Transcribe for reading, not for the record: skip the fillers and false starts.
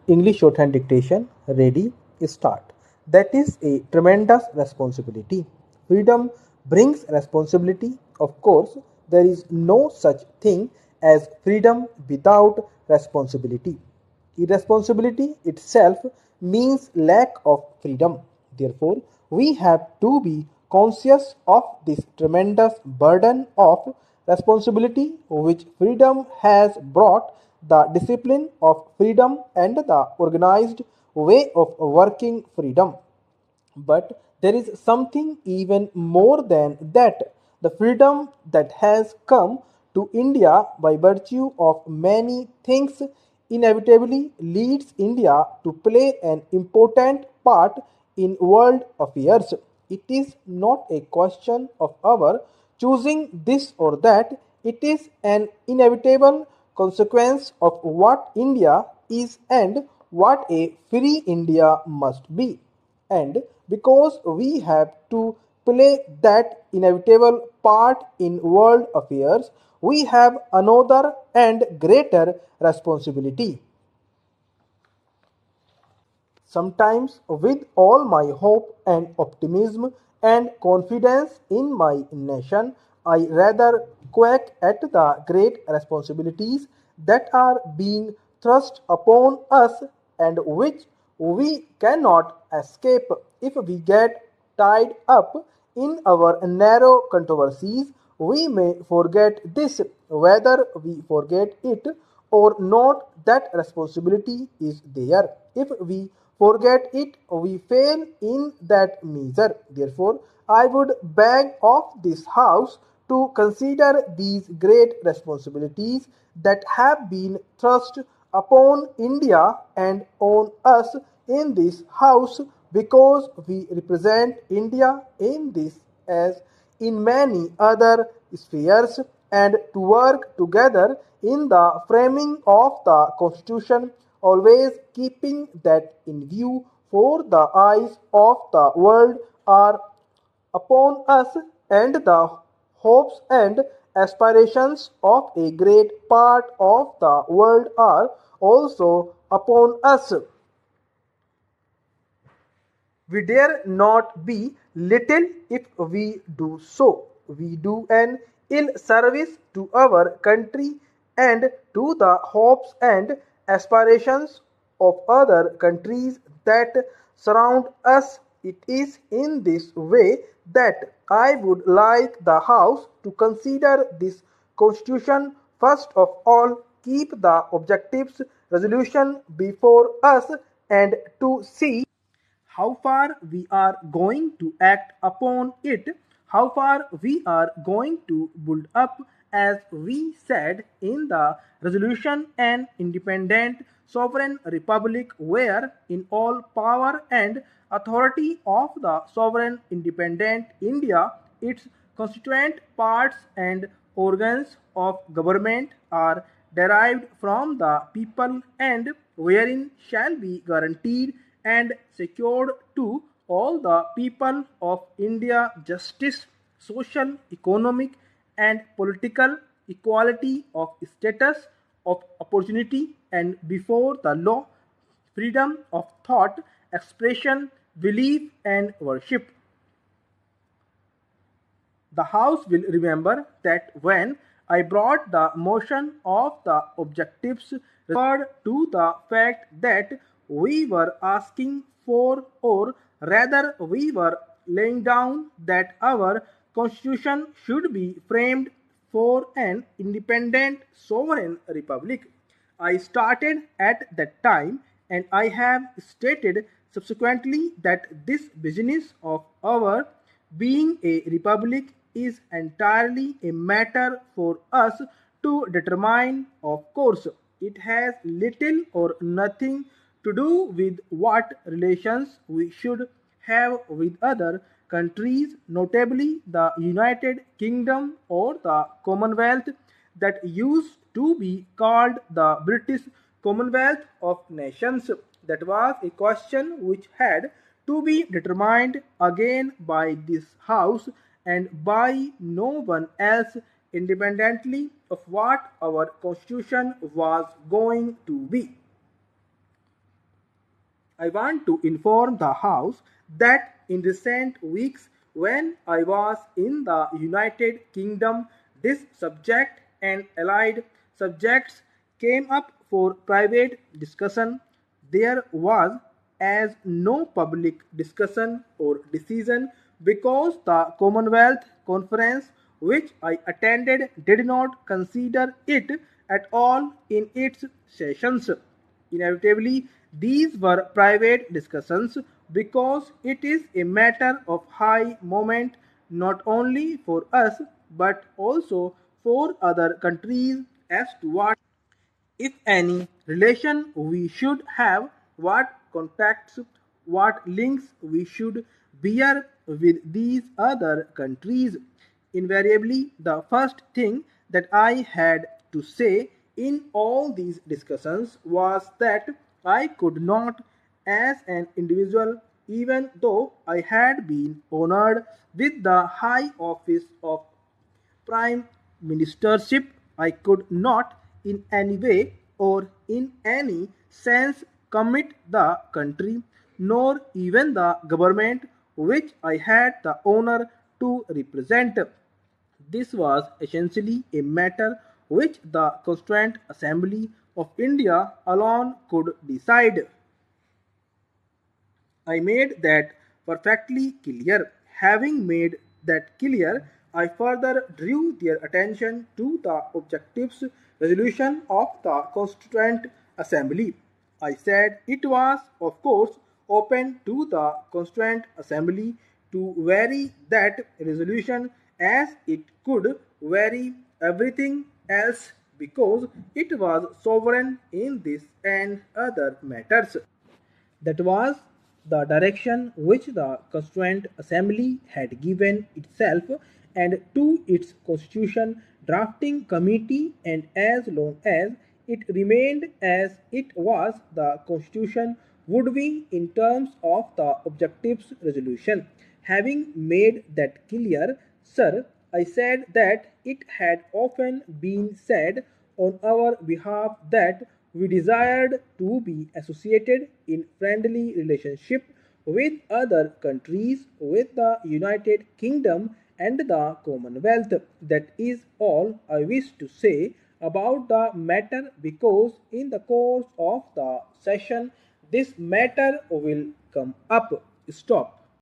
English shorthand dictation, ready, start. That is a tremendous responsibility. Freedom brings responsibility. Of course, there is no such thing as freedom without responsibility. Irresponsibility itself means lack of freedom. Therefore, we have to be conscious of this tremendous burden of responsibility which freedom has brought, the discipline of freedom and the organized way of working freedom. But there is something even more than that. The freedom that has come to India by virtue of many things inevitably leads India to play an important part in world affairs. It is not a question of our choosing this or that, it is an inevitable consequence of what India is and what a free India must be. And because we have to play that inevitable part in world affairs, we have another and greater responsibility. Sometimes, with all my hope and optimism and confidence in my nation, I rather quake at the great responsibilities that are being thrust upon us and which we cannot escape if we get tied up in our narrow controversies. We may forget this, whether we forget it or not, that responsibility is there. If we forget it, we fail in that measure. Therefore, I would beg of this House to consider these great responsibilities that have been thrust upon India and on us in this House because we represent India in this as in many other spheres and to work together in the framing of the Constitution, always keeping that in view, for the eyes of the world are upon us and the hopes and aspirations of a great part of the world are also upon us. We dare not be little if we do so. We do an ill service to our country and to the hopes and aspirations of other countries that surround us. It is in this way that I would like the House to consider this Constitution. First of all, keep the objectives resolution before us and to see how far we are going to act upon it, how far we are going to build up, as we said in the resolution, an independent sovereign republic where in all power and authority of the sovereign independent India, its constituent parts and organs of government are derived from the people and wherein shall be guaranteed and secured to all the people of India justice, social, economic, and political equality of status, of opportunity, and before the law, freedom of thought, expression, belief, and worship. The House will remember that when I brought the motion of the objectives referred to the fact that we were asking for, or rather we were laying down that our constitution should be framed for an independent sovereign republic. I started at that time and I have stated subsequently that this business of our being a republic is entirely a matter for us to determine. Of course, it has little or nothing to do with what relations we should have with other countries, notably the United Kingdom or the Commonwealth that used to be called the British Commonwealth of Nations. That was a question which had to be determined again by this House and by no one else independently of what our constitution was going to be. I want to inform the House that in recent weeks, when I was in the United Kingdom, this subject and allied subjects came up for private discussion. There was as no public discussion or decision because the Commonwealth Conference, which I attended, did not consider it at all in its sessions. Inevitably, these were private discussions because it is a matter of high moment not only for us but also for other countries as to what, if any, relation we should have, what contacts, what links we should bear with these other countries. Invariably, the first thing that I had to say in all these discussions was that I could not, as an individual, even though I had been honored with the high office of prime ministership, I could not in any way or in any sense commit the country, nor even the government which I had the honor to represent. This was essentially a matter which the Constituent Assembly of India alone could decide. I made that perfectly clear. Having made that clear, I further drew their attention to the objectives resolution of the Constituent Assembly. I said it was, of course, open to the Constituent Assembly to vary that resolution as it could vary everything else because it was sovereign in this and other matters. That was the direction which the Constituent Assembly had given itself and to its Constitution drafting committee, and as long as it remained as it was, the Constitution would be in terms of the objectives resolution. Having made that clear, sir, I said that it had often been said on our behalf that we desired to be associated in friendly relationship with other countries, with the United Kingdom and the Commonwealth. That is all I wish to say about the matter because in the course of the session this matter will come up. Stop.